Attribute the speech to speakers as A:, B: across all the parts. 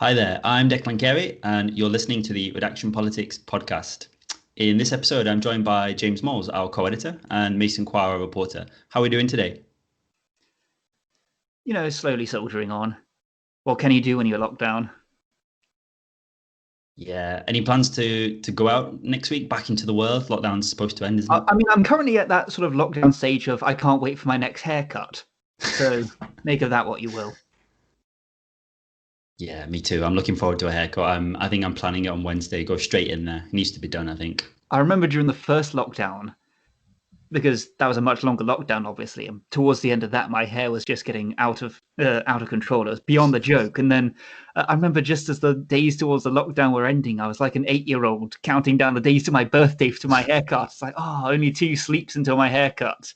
A: Hi there, I'm Declan Carey, and you're listening to the Redaction Politics podcast. In this episode, I'm joined by James Moules, our co-editor, and Mason Quah, our reporter. How are we doing today?
B: Slowly soldiering on. What can you do when you're locked down?
A: Yeah, any plans to go out next week, back into the world? Lockdown's supposed to end, isn't it?
B: I'm currently at that sort of lockdown stage of I can't wait for my next haircut. So make of that what you will.
A: Yeah, me too. I'm looking forward to a haircut. I think I'm planning it on Wednesday. Go straight in there. It needs to be done, I think.
B: I remember during the first lockdown, because that was a much longer lockdown, obviously. And towards the end of that, my hair was just getting out of control. It was beyond the joke. And then I remember just as the days towards the lockdown were ending, I was like an 8-year-old counting down the days to my birthday to my haircut. It's like, only 2 sleeps until my haircut.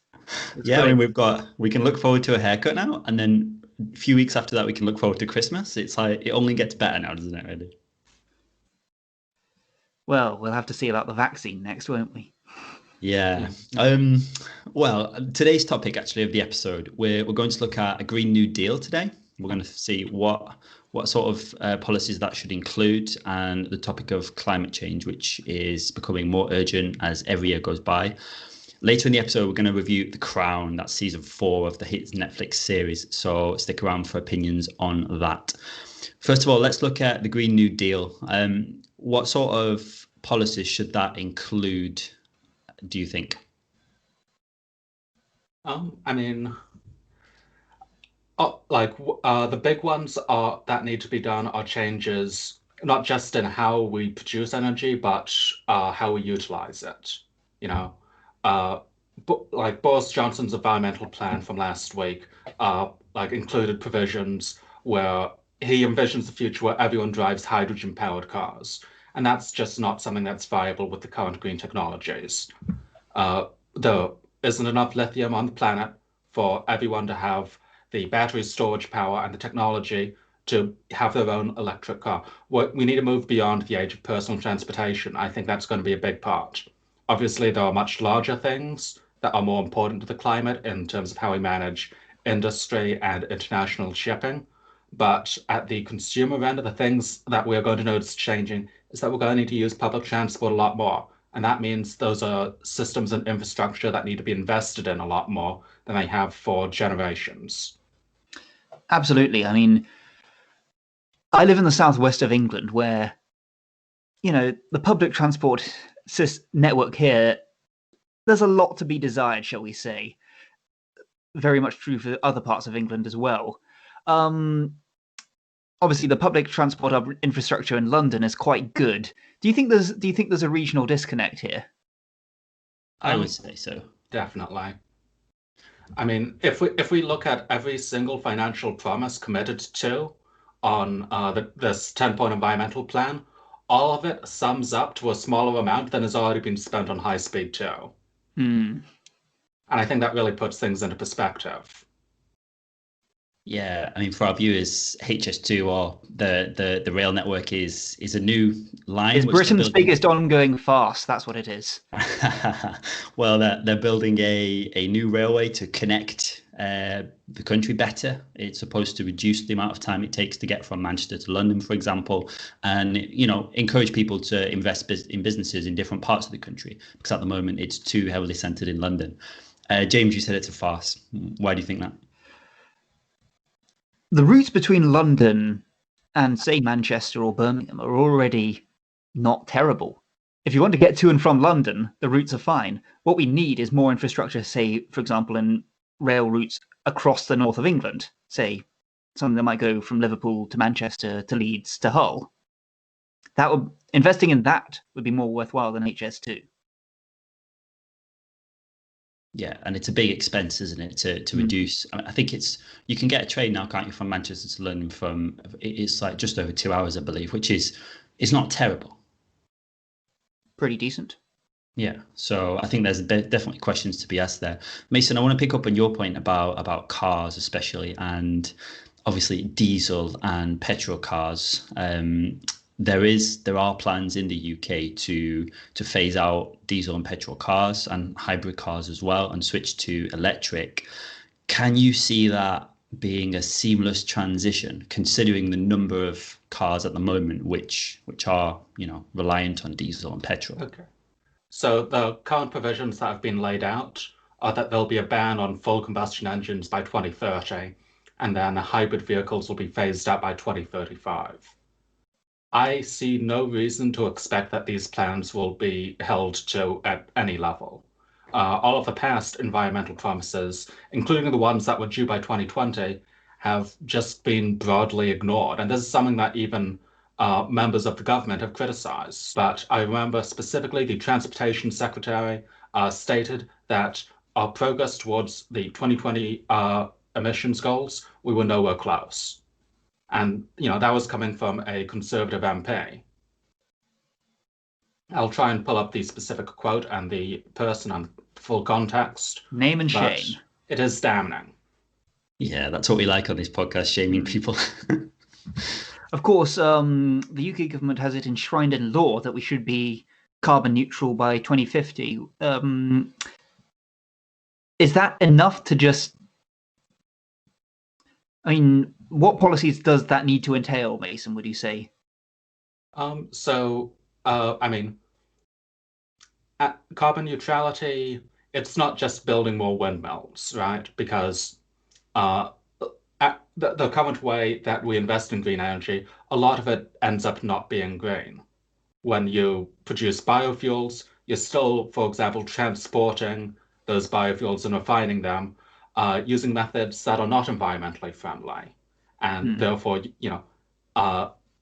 A: Yeah, I mean, we can look forward to a haircut now, and then a few weeks after that, we can look forward to Christmas. It's like it only gets better now, doesn't it, really?
B: Well, we'll have to see about the vaccine next, won't we?
A: Yeah. Well, today's topic actually of the episode, we're going to look at a Green New Deal today. We're going to see what sort of policies that should include, and the topic of climate change, which is becoming more urgent as every year goes by. Later in the episode, we're going to review The Crown, that's season 4 of the hit Netflix series. So stick around for opinions on that. First of all, let's look at the Green New Deal. What sort of policies should that include, do you think?
C: I mean, the big ones that need to be done are changes not just in how we produce energy, but how we utilize it. You know, like Boris Johnson's environmental plan from last week, included provisions where he envisions a future where everyone drives hydrogen-powered cars, and that's just not something that's viable with the current green technologies. There isn't enough lithium on the planet for everyone to have the battery storage power and the technology to have their own electric car. We need to move beyond the age of personal transportation. I think that's going to be a big part. Obviously, there are much larger things that are more important to the climate in terms of how we manage industry and international shipping. But at the consumer end of the things that we're going to notice changing is that we're going to need to use public transport a lot more. And that means those are systems and infrastructure that need to be invested in a lot more than they have for generations.
B: Absolutely. I mean, I live in the southwest of England where, the public transport network here, there's a lot to be desired, shall we say. Very much true for other parts of England as well. Obviously, the public transport infrastructure in London is quite good. Do you think there's a regional disconnect here?
A: I would say so.
C: Definitely. I mean, if we look at every single financial promise committed to on this 10-point environmental plan, all of it sums up to a smaller amount than has already been spent on high speed too.
B: And
C: I think that really puts things into perspective.
A: Yeah, I mean, for our viewers, HS2 or the rail network is a new line.
B: It's Britain's biggest ongoing farce. That's what it is.
A: Well, they're building a new railway to connect the country better. It's supposed to reduce the amount of time it takes to get from Manchester to London, for example, and encourage people to invest in businesses in different parts of the country, because at the moment it's too heavily centered in London. James, you said it's a farce. Why do you think that?
B: The routes between London and, say, Manchester or Birmingham are already not terrible. If you want to get to and from London, the routes are fine. What we need is more infrastructure, say, for example, in rail routes across the north of England, say, something that might go from Liverpool to Manchester to Leeds to Hull. Investing in that would be more worthwhile than HS2.
A: Yeah, and it's a big expense, isn't it, to reduce? I think you can get a train now, can't you, from Manchester to London it's like just over 2 hours, I believe, which is not terrible.
B: Pretty decent.
A: Yeah, so I think there's definitely questions to be asked there. Mason, I want to pick up on your point about cars especially, and obviously diesel and petrol cars. There are plans in the UK to phase out diesel and petrol cars and hybrid cars as well, and switch to electric. Can you see that being a seamless transition, considering the number of cars at the moment which are, reliant on diesel and petrol.
C: Okay. So the current provisions that have been laid out are that there'll be a ban on full combustion engines by 2030, and then hybrid vehicles will be phased out by 2035. I see no reason to expect that these plans will be held to at any level. All of the past environmental promises, including the ones that were due by 2020, have just been broadly ignored. And this is something that even members of the government have criticized. But I remember specifically the Transportation Secretary stated that our progress towards the 2020 emissions goals, we were nowhere close. And, that was coming from a Conservative MP. I'll try and pull up the specific quote and the person and full context.
B: Name and shame.
C: It is damning.
A: Yeah, that's what we like on this podcast, shaming people.
B: Of course, the UK government has it enshrined in law that we should be carbon neutral by 2050. Is that enough to just... I mean, what policies does that need to entail, Mason, would you say?
C: At carbon neutrality, it's not just building more windmills, right? Because at the current way that we invest in green energy, a lot of it ends up not being green. When you produce biofuels, you're still, for example, transporting those biofuels and refining them using methods that are not environmentally friendly. And therefore,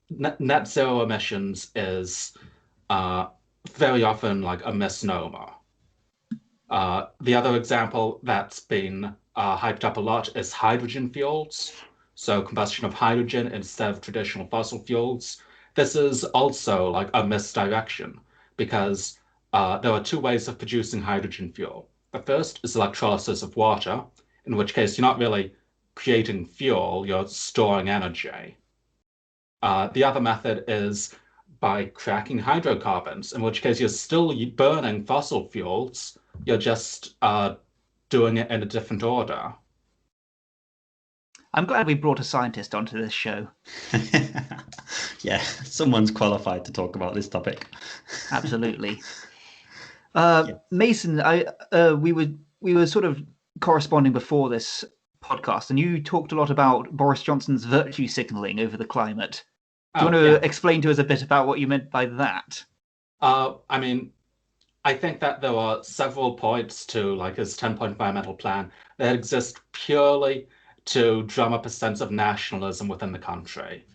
C: net zero emissions is very often like a misnomer. The other example that's been hyped up a lot is hydrogen fuels. So combustion of hydrogen instead of traditional fossil fuels. This is also like a misdirection because there are two ways of producing hydrogen fuel. The first is electrolysis of water, in which case you're not really creating fuel, you're storing energy. The other method is by cracking hydrocarbons, in which case you're still burning fossil fuels, you're just doing it in a different order.
B: I'm glad we brought a scientist onto this show.
A: Yeah, someone's qualified to talk about this topic.
B: Absolutely. Mason, we were sort of corresponding before this podcast, and you talked a lot about Boris Johnson's virtue signalling over the climate. Do you want to explain to us a bit about what you meant by that?
C: I think that there are several points to like his 10-point environmental plan that exist purely to drum up a sense of nationalism within the country.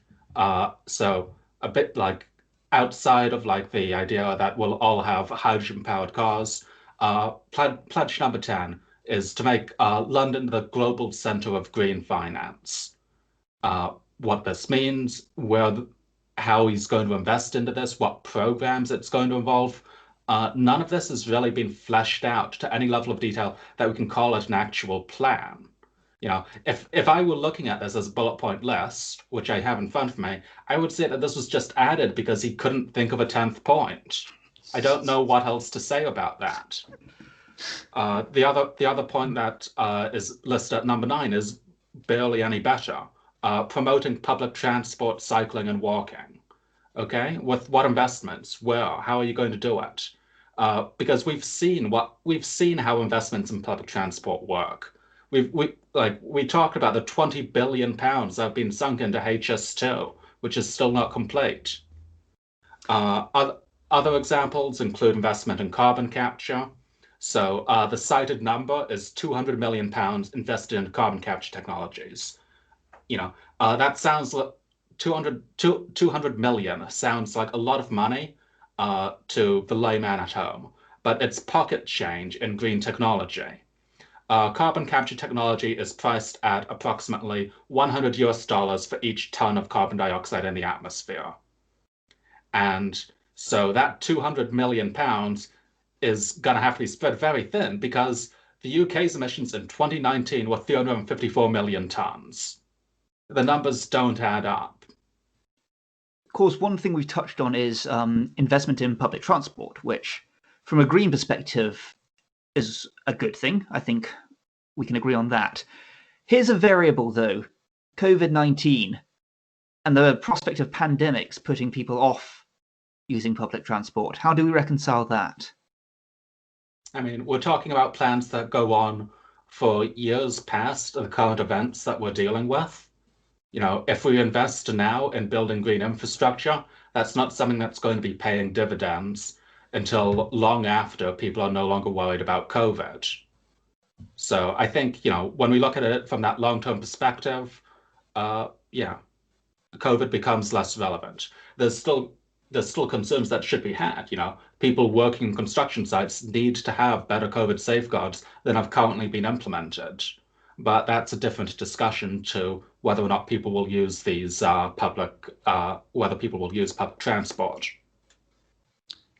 C: So a bit like outside of like the idea that we'll all have hydrogen-powered cars, pledge number 10 is to make London the global center of green finance. What this means, how he's going to invest into this, what programs it's going to involve. None of this has really been fleshed out to any level of detail that we can call it an actual plan. If I were looking at this as a bullet point list, which I have in front of me, I would say that this was just added because he couldn't think of a 10th point. I don't know what else to say about that. The other point that is listed at number 9 is barely any better. Promoting public transport, cycling, and walking. Okay, with what investments? Where? How are you going to do it? Because we've seen how investments in public transport work. We talked about the £20 billion that have been sunk into HS2, which is still not complete. Other examples include investment in carbon capture. So the cited number is £200 million invested in carbon capture technologies. That sounds like 200 million sounds like a lot of money to the layman at home, but it's pocket change in green technology. Carbon capture technology is priced at approximately $100 for each ton of carbon dioxide in the atmosphere. And so that £200 million is going to have to be spread very thin because the UK's emissions in 2019 were 354 million tons. The numbers don't add up.
B: Of course, one thing we've touched on is investment in public transport, which, from a green perspective, is a good thing. I think we can agree on that. Here's a variable, though. COVID-19 and the prospect of pandemics putting people off using public transport. How do we reconcile that?
C: I mean, we're talking about plans that go on for years past the current events that we're dealing with. If we invest now in building green infrastructure, that's not something that's going to be paying dividends until long after people are no longer worried about COVID. So I think, when we look at it from that long-term perspective, COVID becomes less relevant. There's still concerns that should be had. People working in construction sites need to have better COVID safeguards than have currently been implemented. But that's a different discussion to whether or not people will use these whether people will use public transport.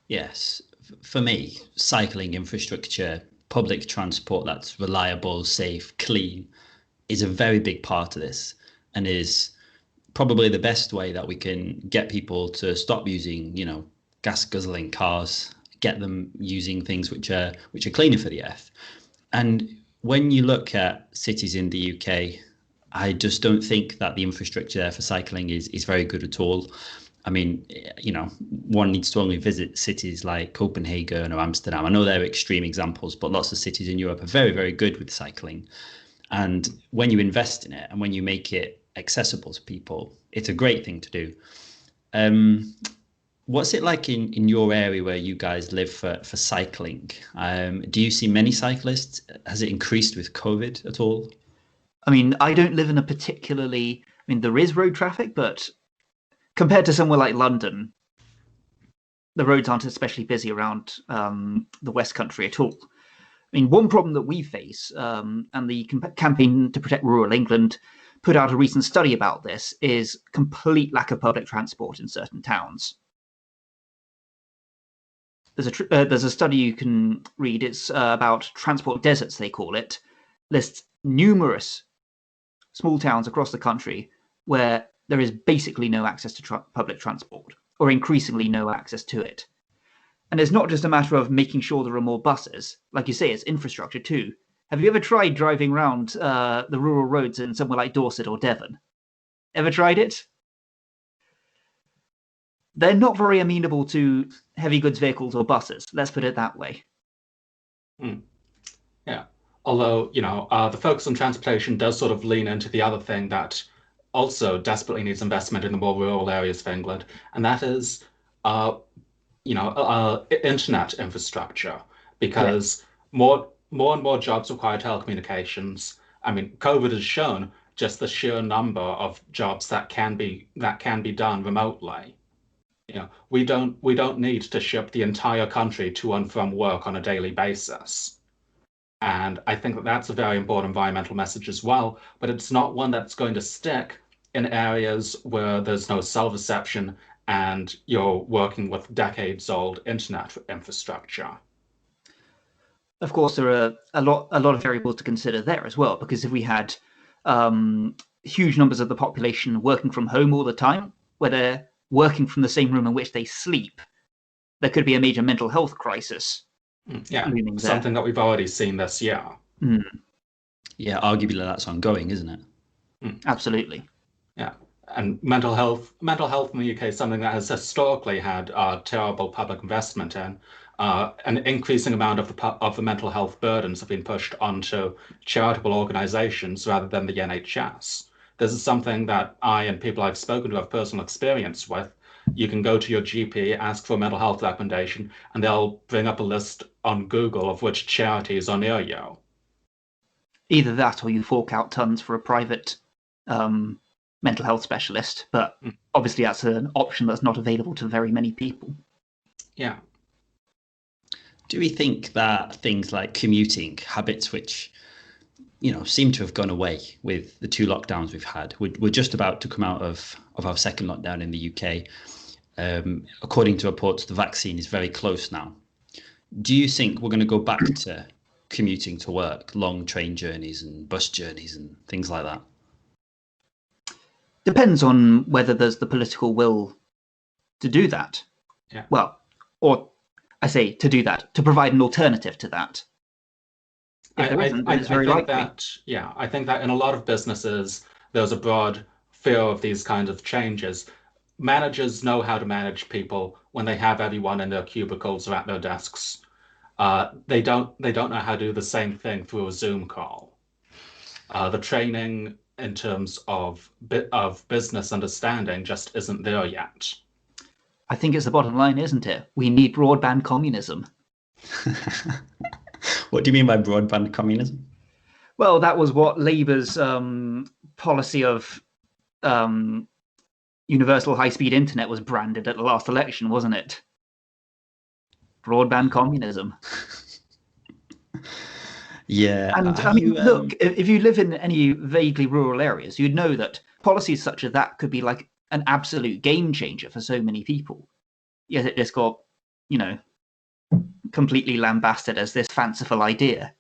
A: Yes, for me, cycling infrastructure, public transport that's reliable, safe, clean, is a very big part of this, and is probably the best way that we can get people to stop using, gas guzzling cars, get them using things which are cleaner for the earth. And when you look at cities in the UK, I just don't think that the infrastructure there for cycling is very good at all. I mean, one needs to only visit cities like Copenhagen or Amsterdam. I know they're extreme examples, but lots of cities in Europe are very, very good with cycling. And when you invest in it and when you make it accessible to people, it's a great thing to do. What's it like in your area where you guys live for cycling? Do you see many cyclists? Has it increased with COVID at all?
B: I mean, I don't live in a particularly... I mean, there is road traffic, but compared to somewhere like London, the roads aren't especially busy around the West Country at all. I mean, one problem that we face, and the Campaign to Protect Rural England put out a recent study about this, is complete lack of public transport in certain towns. There's a study you can read. It's about transport deserts, they call it. Lists numerous small towns across the country where there is basically no access to public transport, or increasingly no access to it. And it's not just a matter of making sure there are more buses. Like you say, it's infrastructure too. Have you ever tried driving around the rural roads in somewhere like Dorset or Devon? Ever tried it? They're not very amenable to heavy goods vehicles or buses. Let's put it that way.
C: Yeah. Although, the focus on transportation does sort of lean into the other thing that also desperately needs investment in the more rural areas of England, and that is, internet infrastructure, because more and more jobs require telecommunications. I mean, COVID has shown just the sheer number of jobs that can be done remotely. We don't need to ship the entire country to and from work on a daily basis. And I think that that's a very important environmental message as well, but it's not one that's going to stick in areas where there's no cell reception and you're working with decades-old internet infrastructure.
B: Of course, there are a lot of variables to consider there as well, because if we had huge numbers of the population working from home all the time, where they're working from the same room in which they sleep, there could be a major mental health crisis.
C: Yeah, something that we've already seen this year.
A: Yeah, arguably that's ongoing, isn't it?
B: Absolutely.
C: Yeah, and mental health in the UK is something that has historically had terrible public investment in. An increasing amount of the mental health burdens have been pushed onto charitable organisations rather than the NHS. This is something that I and people I've spoken to have personal experience with. You can go to your GP, ask for a mental health recommendation, and they'll bring up a list on Google of which charities are near you.
B: Either that or you fork out tons for a private mental health specialist, but obviously that's an option that's not available to very many people.
C: Yeah.
A: Do we think that things like commuting habits, which seem to have gone away with the 2 lockdowns we've had, we're just about to come out of our second lockdown in the UK. According to reports, the vaccine is very close now. Do you think we're going to go back to commuting to work, long train journeys and bus journeys and things like that?
B: Depends on whether there's the political will to do that.
C: Yeah.
B: Well, or I say to do that, to provide an alternative to that. If there isn't, then it's very
C: think
B: likely.
C: I think that in a lot of businesses, there's a broad fear of these kinds of changes. Managers know how to manage people when they have everyone in their cubicles or at their desks. They don't know how to do the same thing through a Zoom call. The training in terms of business understanding just isn't there yet.
B: I think it's the bottom line, isn't it? We need broadband communism.
A: What do you mean by broadband communism?
B: Well, that was what Labour's policy of universal high-speed internet was branded at the last election, wasn't it? Broadband communism.
A: Yeah.
B: And I mean, look, if you live in any vaguely rural areas, you'd know that policies such as that could be like an absolute game changer for so many people. Yet it just got, you know, completely lambasted as this fanciful idea.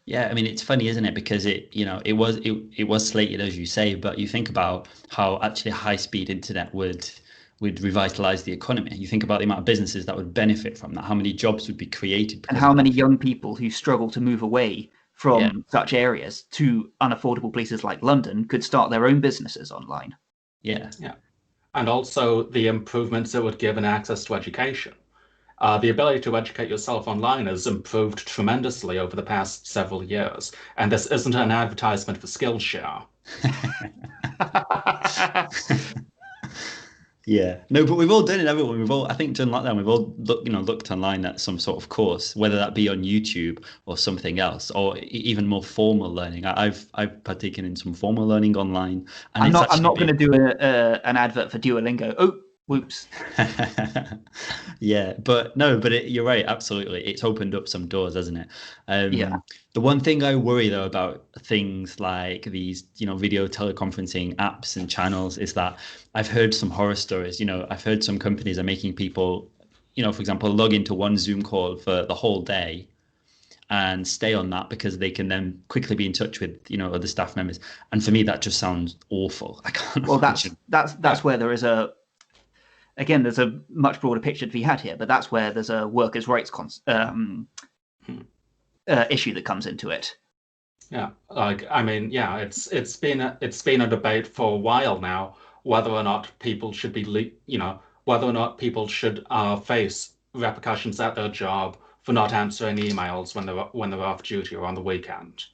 A: Yeah, I mean, it's funny, isn't it? Because it was slated, as you say, but you think about how actually high-speed internet would revitalize the economy. You think about the amount of businesses that would benefit from that, how many jobs would be created.
B: And how many young people who struggle to move away from such areas to unaffordable places like London could start their own businesses online.
A: Yeah.
C: And also the improvements it would give in access to education. The ability to educate yourself online has improved tremendously over the past several years. And this isn't an advertisement for Skillshare.
A: Yeah, no, but we've all done it, everyone. We've all, I think, during lockdown, we've all looked online at some sort of course, whether that be on YouTube or something else, or even more formal learning. I've partaken in some formal learning online. And
B: I'm not going to do an advert for Duolingo. Oh, whoops.
A: Yeah, but you're right. Absolutely, it's opened up some doors, hasn't it?
B: Yeah.
A: The one thing I worry though about things like these, video teleconferencing apps and channels is that I've heard some horror stories. I've heard some companies are making people, for example, log into one Zoom call for the whole day and stay on that because they can then quickly be in touch with, other staff members. And for me, that just sounds awful. I can't.
B: Well, that's where there is there's a much broader picture to be had here, but that's where there's a workers' rights issue that comes into it.
C: Yeah, it's been a debate for a while now whether or not people should be, whether or not people should face repercussions at their job for not answering emails when they're off duty or on the weekend.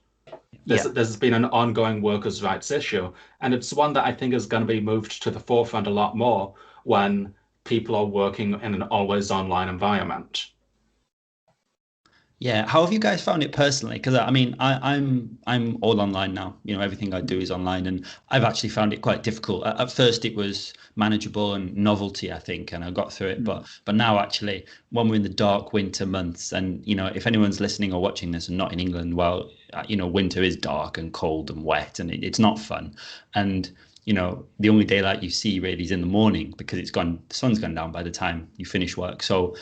C: This has been an ongoing workers' rights issue, and it's one that I think is going to be moved to the forefront a lot more when people are working in an always online environment.
A: Yeah, how have you guys found it personally? Because I'm all online now. Everything I do is online, and I've actually found it quite difficult. At first, it was manageable and novelty, I think, and I got through it. But now, actually, when we're in the dark winter months, and if anyone's listening or watching this and not in England, well, winter is dark and cold and wet, and it's not fun. And the only daylight you see really is in the morning because the sun's gone down by the time you finish work. So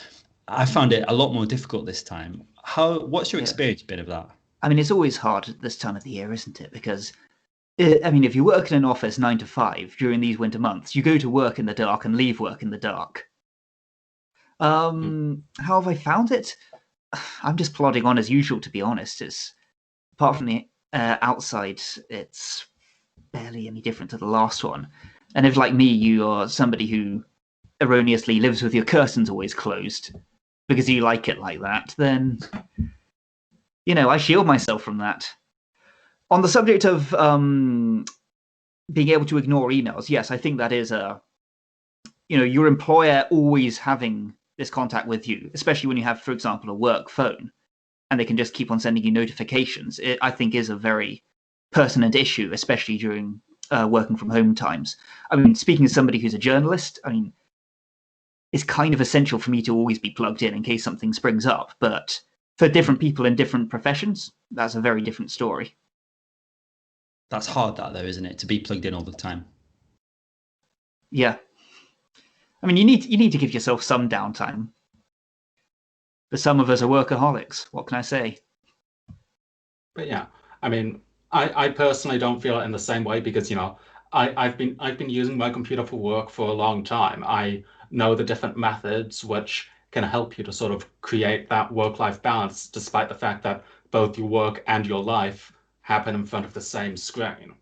A: I found it a lot more difficult this time. What's your experience been of that?
B: I mean, it's always hard at this time of the year, isn't it? Because, if you work in an office 9 to 5 during these winter months, you go to work in the dark and leave work in the dark. How have I found it? I'm just plodding on as usual, to be honest. Apart from the outside, it's barely any different to the last one. And if, like me, you are somebody who erroneously lives with your curtains always closed because you like it like that, then, I shield myself from that. On the subject of being able to ignore emails, yes, I think that is your employer always having this contact with you, especially when you have, for example, a work phone, and they can just keep on sending you notifications. It, I think, is a very pertinent issue, especially during working from home times. I mean, speaking as somebody who's a journalist, it's kind of essential for me to always be plugged in case something springs up. But for different people in different professions, that's a very different story.
A: That's hard, that though, isn't it? To be plugged in all the time.
B: Yeah. I mean, you need to give yourself some downtime. But some of us are workaholics. What can I say?
C: But yeah, I personally don't feel it in the same way because I've been using my computer for work for a long time. I know the different methods which can help you to sort of create that work-life balance, despite the fact that both your work and your life happen in front of the same screen.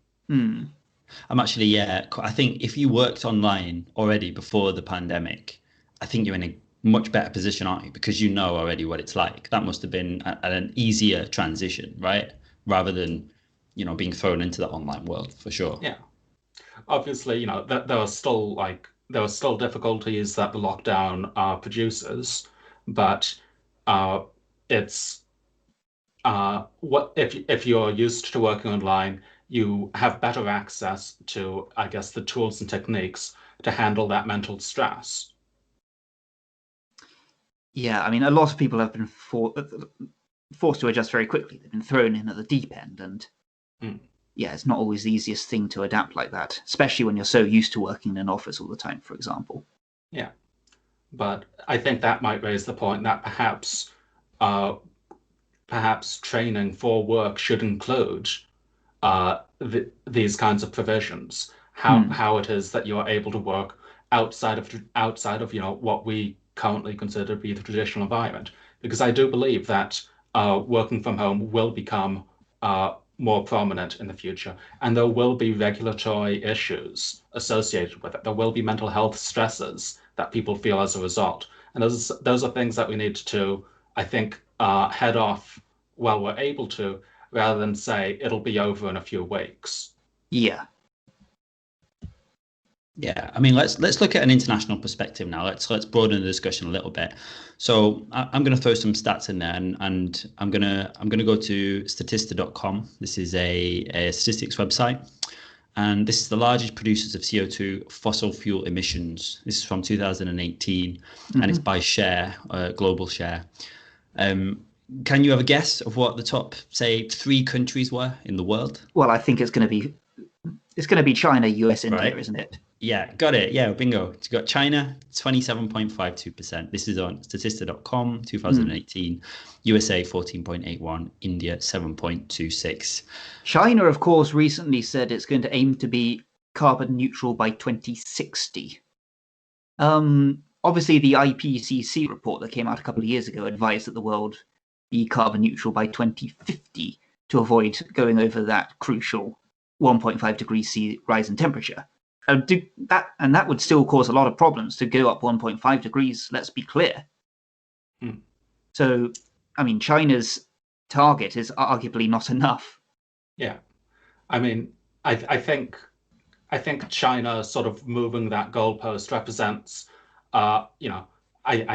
A: I'm actually, yeah, I think if you worked online already before the pandemic, I think you're in a much better position, aren't you? Because you know already what it's like. That must have been an easier transition, right? Rather than, being thrown into the online world, for sure.
C: Yeah. Obviously, there are still difficulties that the lockdown produces, but it's what if you're used to working online, you have better access to, I guess, the tools and techniques to handle that mental stress.
B: Yeah, I mean, a lot of people have been forced to adjust very quickly. They've been thrown in at the deep end, and yeah, it's not always the easiest thing to adapt like that, especially when you're so used to working in an office all the time, for example.
C: Yeah, but I think that might raise the point that perhaps training for work should include these kinds of provisions. How it is that you're able to work outside of what we currently consider to be the traditional environment, because I do believe that working from home will become more prominent in the future, and there will be regulatory issues associated with it. There will be mental health stresses that people feel as a result, and those are things that we need to, I think, head off while we're able to, rather than say it'll be over in a few weeks.
B: Yeah.
A: Yeah, I mean, let's look at an international perspective now. Let's broaden the discussion a little bit. So I'm going to throw some stats in there, and I'm gonna go to statista.com. This is a statistics website, and this is the largest producers of CO2 fossil fuel emissions. This is from 2018, and it's by share, global share. Can you have a guess of what the top, say, 3 countries were in the world?
B: Well, I think it's going to be China, US, India, right? Isn't it?
A: Yeah, got it. Yeah, bingo. It's got China, 27.52%. This is on statista.com, 2018. USA, 14.81. India, 7.26.
B: China, of course, recently said it's going to aim to be carbon neutral by 2060. Obviously, the IPCC report that came out a couple of years ago advised that the world be carbon neutral by 2050 to avoid going over that crucial 1.5 degrees C rise in temperature. That would still cause a lot of problems to go up 1.5 degrees, let's be clear. So, I mean, China's target is arguably not enough.
C: Yeah. I mean, I think China sort of moving that goalpost represents, I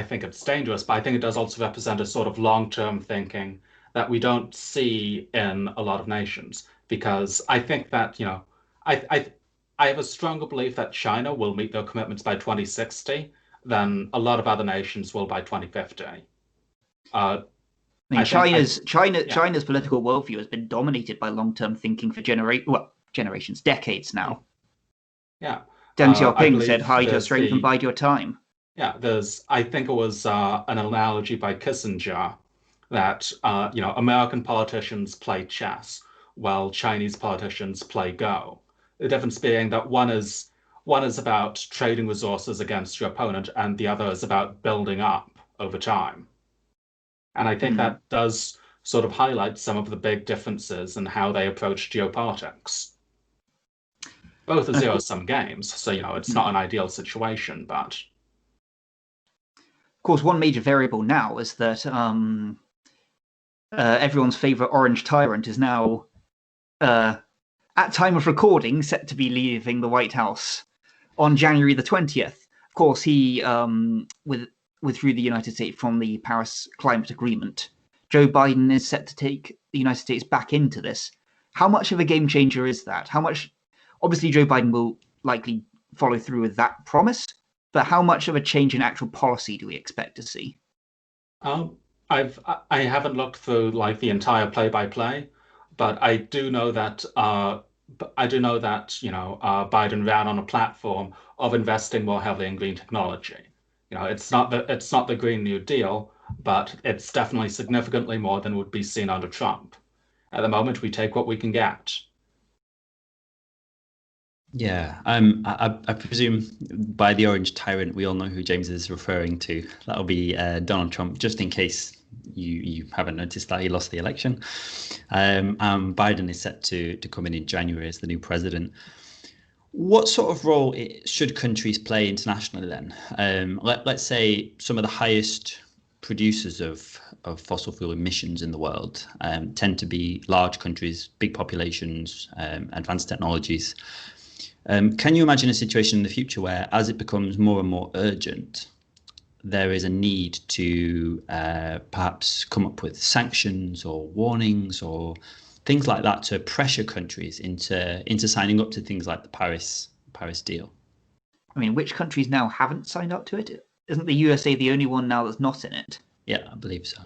C: think it's dangerous, but I think it does also represent a sort of long-term thinking that we don't see in a lot of nations, because I think that, I have a stronger belief that China will meet their commitments by 2060 than a lot of other nations will by 2050.
B: I mean, China's political worldview has been dominated by long-term thinking for generations, decades now.
C: Yeah.
B: Deng Xiaoping said, hide your strength and bide your time.
C: Yeah, I think it was an analogy by Kissinger that, American politicians play chess while Chinese politicians play Go. The difference being that one is about trading resources against your opponent, and the other is about building up over time. And I think that does sort of highlight some of the big differences in how they approach geopolitics. Both are zero-sum games, so it's not an ideal situation, but
B: of course, one major variable now is that everyone's favorite orange tyrant is now, at time of recording, set to be leaving the White House on January the 20th. Of course, he withdrew the United States from the Paris Climate Agreement. Joe Biden is set to take the United States back into this. How much of a game changer is that? Obviously, Joe Biden will likely follow through with that promise, but how much of a change in actual policy do we expect to see?
C: I haven't looked through the entire play-by-play, but I do know that Biden ran on a platform of investing more heavily in green technology. It's not the Green New Deal, but it's definitely significantly more than would be seen under Trump. At the moment, we take what we can get.
A: Yeah, I presume by the orange tyrant, we all know who James is referring to. That'll be Donald Trump, just in case you haven't noticed that he lost the election. And Biden is set to come in January as the new president. What sort of role should countries play internationally then? Let's say some of the highest producers of fossil fuel emissions in the world tend to be large countries, big populations, advanced technologies. Can you imagine a situation in the future where, as it becomes more and more urgent, there is a need to perhaps come up with sanctions or warnings or things like that to pressure countries into signing up to things like the Paris deal?
B: I mean, which countries now haven't signed up to it? Isn't the USA the only one now that's not in it?
A: Yeah, I believe so.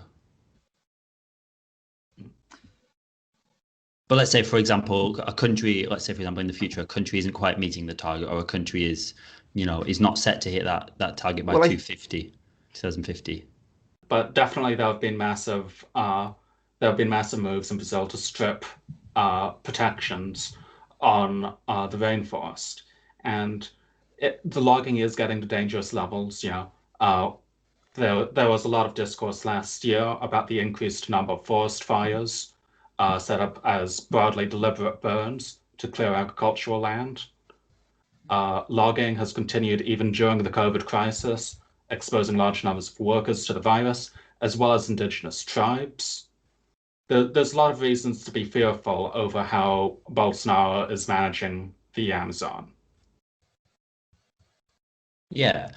A: But let's say, for example, a country, let's say, for example, in the future, a country isn't quite meeting the target, or a country is not set to hit that target by 2050.
C: But definitely there have been massive moves in Brazil to strip protections on the rainforest, and the logging is getting to dangerous levels. There was a lot of discourse last year about the increased number of forest fires set up as broadly deliberate burns to clear agricultural land. Logging has continued even during the COVID crisis, exposing large numbers of workers to the virus, as well as indigenous tribes. There's a lot of reasons to be fearful over how Bolsonaro is managing the Amazon.
A: Yeah.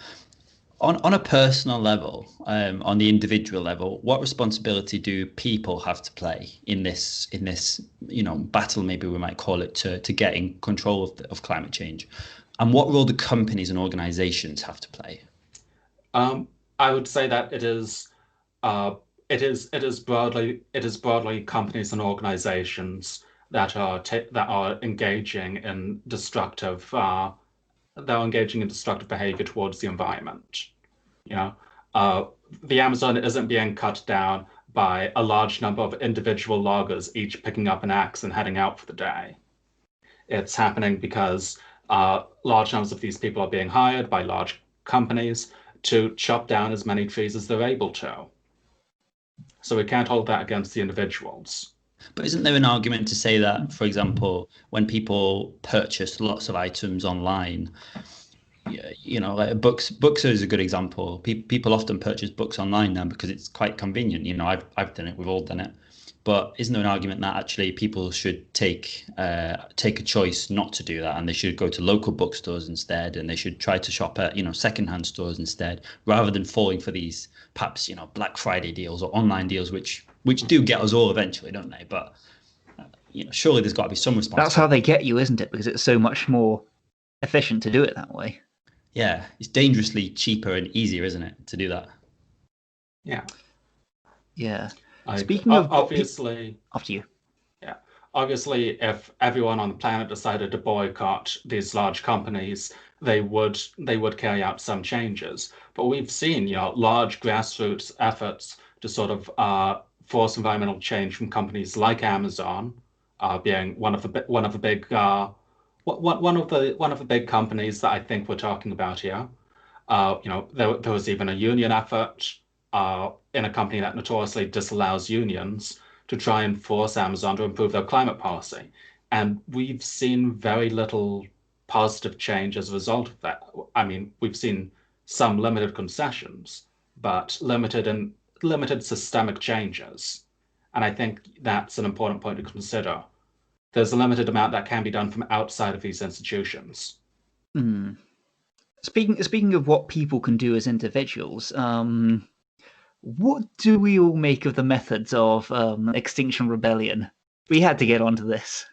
A: On a personal level, on the individual level, what responsibility do people have to play in this battle, maybe we might call it, to getting control of climate change, and what role do companies and organizations have to play?
C: I would say that it is broadly companies and organizations that are engaging in destructive behavior towards the environment. The Amazon isn't being cut down by a large number of individual loggers, each picking up an axe and heading out for the day. It's happening because large numbers of these people are being hired by large companies to chop down as many trees as they're able to. So we can't hold that against the individuals.
A: But isn't there an argument to say that, for example, when people purchase lots of items online, like books is a good example. People often purchase books online now because it's quite convenient. I've done it. We've all done it. But isn't there an argument that actually people should take a choice not to do that, and they should go to local bookstores instead, and they should try to shop at secondhand stores instead, rather than falling for these perhaps Black Friday deals or online deals, which do get us all eventually, don't they? But surely there's got to be some responsibility.
B: That's how they get you, isn't it? Because it's so much more efficient to do it that way.
A: Yeah, it's dangerously cheaper and easier, isn't it, to do that?
C: Yeah.
B: Yeah. Speaking of
C: obviously,
B: after you.
C: Yeah. Obviously, if everyone on the planet decided to boycott these large companies, they would carry out some changes. But we've seen, large grassroots efforts to sort of force environmental change from companies like Amazon, being one of the big companies that I think we're talking about here. There was even a union effort in a company that notoriously disallows unions to try and force Amazon to improve their climate policy. And we've seen very little positive change as a result of that. I mean, we've seen some limited concessions, but limited systemic changes. And I think that's an important point to consider. There's a limited amount that can be done from outside of these institutions.
B: Mm. Speaking of what people can do as individuals, what do we all make of the methods of Extinction Rebellion? We had to get onto this.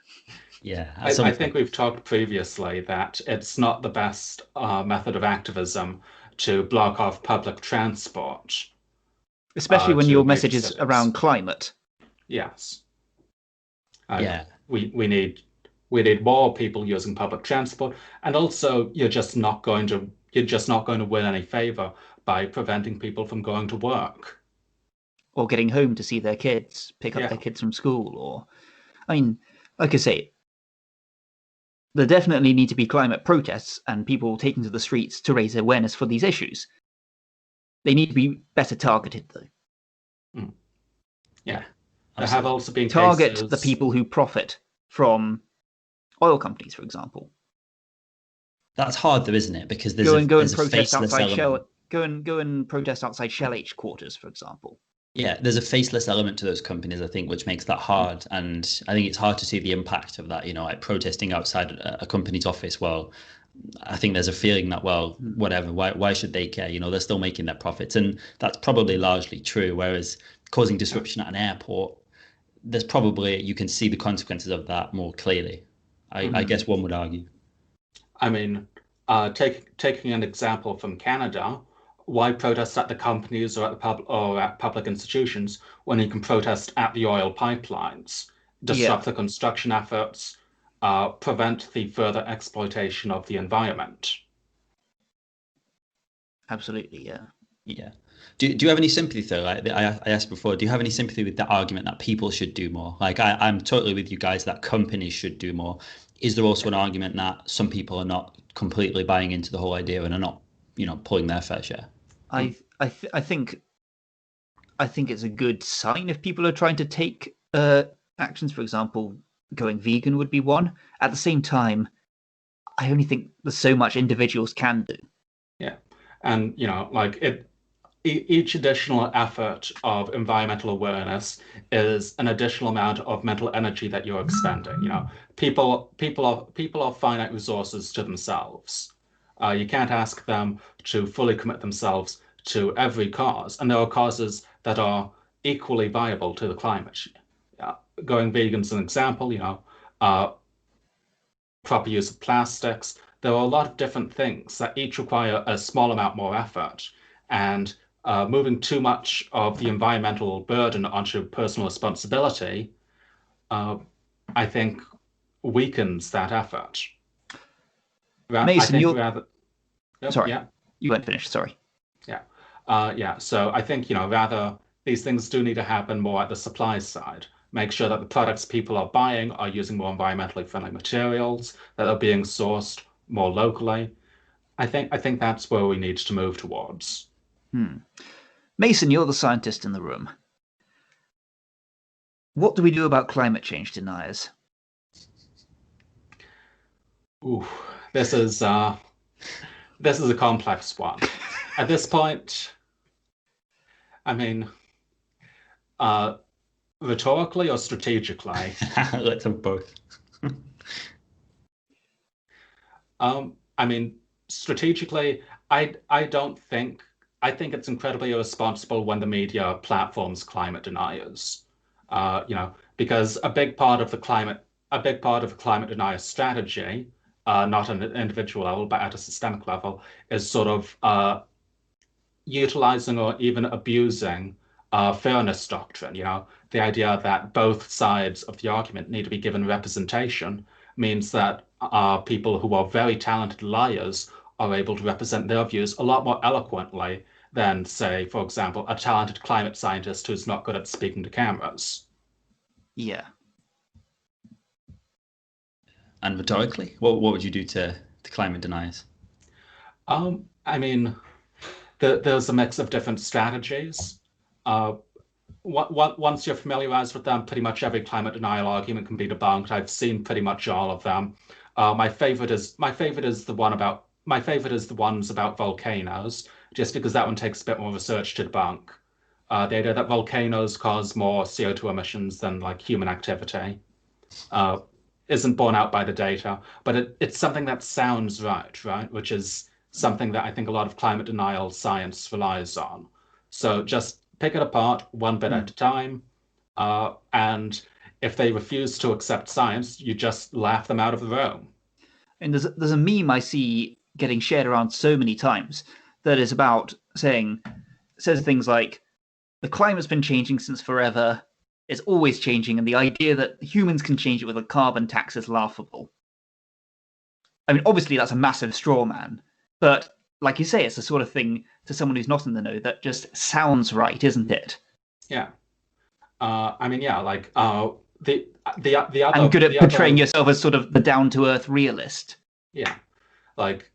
A: Yeah,
C: I think we've talked previously that it's not the best method of activism to block off public transport.
B: Especially when your message is around climate.
C: Yes.
A: Yeah.
C: We need more people using public transport, and also you're just not going to win any favor by preventing people from going to work
B: or getting home to see their kids, pick up their kids from school. Or, I mean, like I say, there definitely need to be climate protests and people taking to the streets to raise awareness for these issues. They need to be better targeted, though.
C: Yeah. There have also been
B: target
C: cases...
B: the people who profit from oil companies, for example.
A: That's hard, though, isn't it? Because there's
B: go and
A: a
B: protest outside
A: element.
B: Go and protest outside Shell H quarters, for example.
A: Yeah, there's a faceless element to those companies, I think, which makes that hard. And I think it's hard to see the impact of that, like protesting outside a company's office. Well, I think there's a feeling that, well, whatever, why should they care? They're still making their profits. And that's probably largely true. Whereas causing disruption at an airport, there's probably, you can see the consequences of that more clearly. I guess one would argue.
C: I mean, taking an example from Canada, why protest at the companies or at public institutions when you can protest at the oil pipelines, disrupt the construction efforts, prevent the further exploitation of the environment?
B: Absolutely, yeah.
A: Yeah. Do you have any sympathy, though? Like I asked before, do you have any sympathy with the argument that people should do more? Like I'm totally with you guys that companies should do more. Is there also an argument that some people are not completely buying into the whole idea and are not, pulling their fair share?
B: I think it's a good sign if people are trying to take actions. For example, going vegan would be one. At the same time, I only think there's so much individuals can do.
C: Yeah, and each additional effort of environmental awareness is an additional amount of mental energy that you're expending. People are finite resources to themselves. You can't ask them to fully commit themselves to every cause, and there are causes that are equally viable to the climate. Going vegan is an example. Proper use of plastics. There are a lot of different things that each require a small amount more effort, and moving too much of the environmental burden onto personal responsibility, I think, weakens that effort.
B: Mason,
C: sorry,
B: you weren't finished. Sorry.
C: Yeah. So I think rather these things do need to happen more at the supply side. Make sure that the products people are buying are using more environmentally friendly materials, that are being sourced more locally. I think that's where we need to move towards.
B: Mason, you're the scientist in the room. What do we do about climate change deniers?
C: Ooh, this is a complex one. At this point, I mean, rhetorically or strategically?
A: Let's have both.
C: I mean, strategically, I think it's incredibly irresponsible when the media platforms climate deniers. Because a big part of the climate denier strategy, not at an individual level, but at a systemic level, is sort of utilizing or even abusing fairness doctrine. The idea that both sides of the argument need to be given representation means that people who are very talented liars are able to represent their views a lot more eloquently than, say, for example, a talented climate scientist who's not good at speaking to cameras.
B: Yeah.
A: And rhetorically, what would you do to climate deniers?
C: I mean, there's a mix of different strategies. Once you're familiarized with them, pretty much every climate denial argument can be debunked. I've seen pretty much all of them. My favorite is the ones about volcanoes, just because that one takes a bit more research to debunk. The idea that volcanoes cause more CO2 emissions than human activity isn't borne out by the data, but it's something that sounds right? Which is something that I think a lot of climate denial science relies on. So just pick it apart one bit at a time, and if they refuse to accept science, you just laugh them out of the room.
B: And there's a meme I see getting shared around so many times that is about says things like, the climate's been changing since forever, it's always changing, and the idea that humans can change it with a carbon tax is laughable. I mean, obviously that's a massive straw man, but like you say, it's the sort of thing to someone who's not in the know that just sounds right, isn't it?
C: Yeah. I mean, yeah, the other
B: and good at
C: the
B: portraying
C: other,
B: yourself as sort of the down-to-earth realist.
C: yeah, like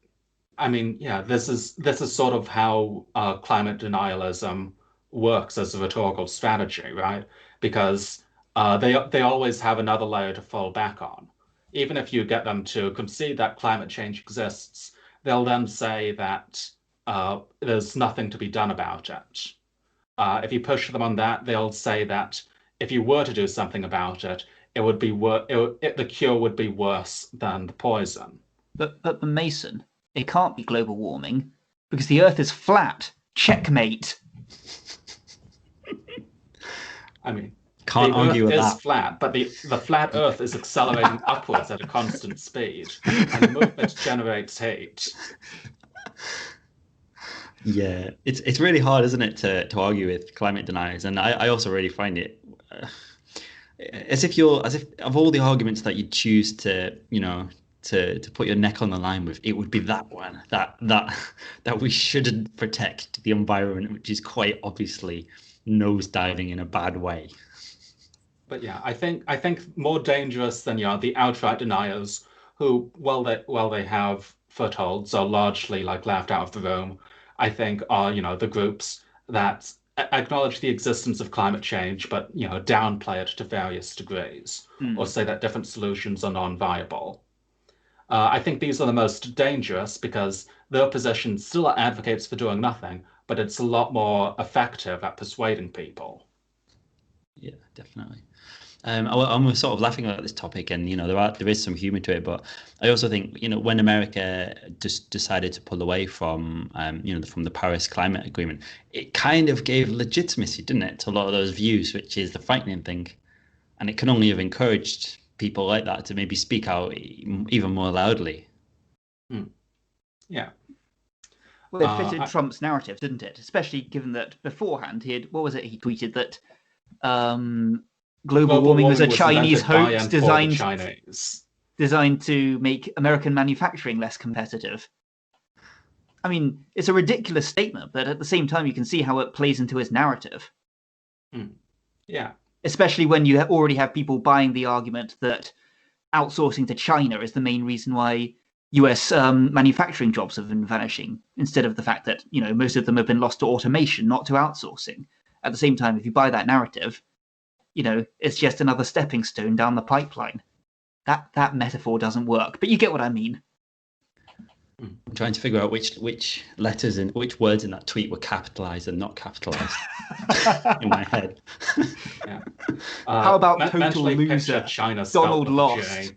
C: I mean, yeah, this is sort of how climate denialism works as a rhetorical strategy, right? Because they always have another layer to fall back on. Even if you get them to concede that climate change exists, they'll then say that there's nothing to be done about it. If you push them on that, they'll say that if you were to do something about it, it would be the cure would be worse than the poison.
B: But Mason, it can't be global warming because the Earth is flat. Checkmate.
C: I mean,
A: Can't
C: the
A: argue
C: Earth
A: with
C: is
A: that.
C: flat, but the flat Earth is accelerating upwards at a constant speed, and the movement generates heat.
A: Yeah, it's really hard, isn't it, to argue with climate deniers, and I also really find it as if of all the arguments that you choose to to put your neck on the line with, it would be that one that we shouldn't protect the environment, which is quite obviously nosediving in a bad way.
C: But yeah, I think more dangerous than the outright deniers who, while they have footholds, are largely like laughed out of the room. I think are the groups that acknowledge the existence of climate change, but downplay it to various degrees, or say that different solutions are non-viable. I think these are the most dangerous because their position still advocates for doing nothing, but it's a lot more effective at persuading people.
A: Yeah, definitely. I'm sort of laughing at this topic, and there is some humour to it, but I also think when America just decided to pull away from from the Paris Climate Agreement, it kind of gave legitimacy, didn't it, to a lot of those views, which is the frightening thing, and it can only have encouraged people like that to maybe speak out even more loudly.
C: Yeah.
B: Well, it fitted Trump's narrative, didn't it? Especially given that beforehand he tweeted that global warming was a Chinese hoax designed to make American manufacturing less competitive. I mean, it's a ridiculous statement, but at the same time, you can see how it plays into his narrative.
C: Yeah.
B: Especially when you already have people buying the argument that outsourcing to China is the main reason why US manufacturing jobs have been vanishing, instead of the fact that most of them have been lost to automation, not to outsourcing. At the same time, if you buy that narrative, it's just another stepping stone down the pipeline. That metaphor doesn't work, but you get what I mean.
A: I'm trying to figure out which letters and which words in that tweet were capitalized and not capitalized in my head.
C: Yeah.
B: How about total loser?
C: China
B: Donald lost.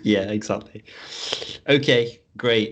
A: Yeah, exactly. Okay, great.